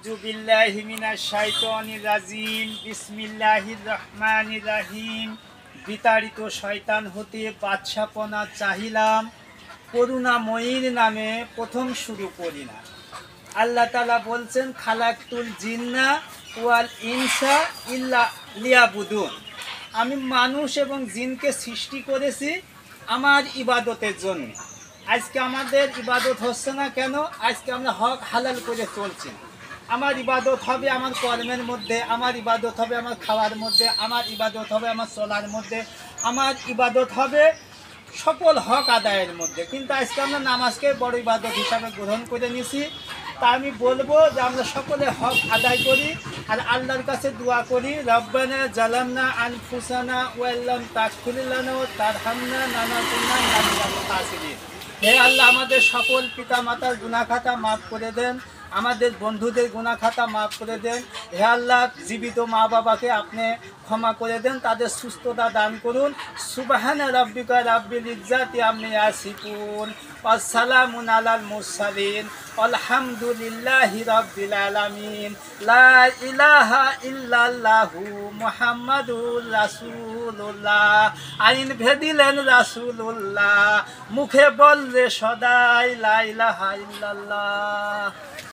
আউযু বিল্লাহি মিনাশ শাইতানির রাজিম বিসমিল্লাহির রহমানির রহিম। বিতাড়িত শয়তান হতে বাদশাপনা চাহিলাম, করুণাময়ীর নামে প্রথম শুরু করি না। আল্লাহ তাআলা বলছেন, খালাকতুল জিন্না ওয়াল ইনসা ইল্লা লিয়াবুদুন। আমি মানুষ এবং জিনকে সৃষ্টি করেছি আমার ইবাদতের জন্য। আজকে আমাদের ইবাদত হচ্ছে না কেন? আজকে আমরা হক হালাল করে চলছি। আমার ইবাদত হবে আমার কর্মের মধ্যে, আমার ইবাদত হবে আমার খাওয়ার মধ্যে, আমার ইবাদত হবে আমার চলার মধ্যে, আমার ইবাদত হবে সকল হক আদায়ের মধ্যে। কিন্তু আজকে আমরা নামাজকে বড় ইবাদত হিসাবে গ্রহণ করে নিছি। তা আমি বলবো যে আমরা সকলে হক আদায় করি আর আল্লাহর কাছে দোয়া করি, রব্বানা জালামনা আনফুসানা ওয়া ইল্লাম তাগফির লানা ওয়া তারহামনা লানাকুন্না মিনাল খাসিরিন। হে আল্লাহ, আমাদের সকল পিতা মাতার গুনাহ খাতা মাফ করে দেন, আমাদের বন্ধুদের গুনাহ খাতা মাফ করে দেন। হে আল্লাহ, জীবিত মা বাবাকে আপনি ক্ষমা করে দেন, তাদের সুস্থতা দান করুন। সুবহানা রাব্বিকা রাব্বিল ইজ্জাতি আম্মা ইয়াসিফুন ওয়া সালামুন আলাল মুরসালিন আলহামদুলিল্লাহি রাব্বিল আলামিন। লা ইলাহা ইল্লাল্লাহু মুহাম্মাদুর রাসূলুল্লাহ। আইন ভেদিলেন রাসূলুল্লাহ, মুখে বললে সদাই লা ইলাহা ইল্লাল্লাহ।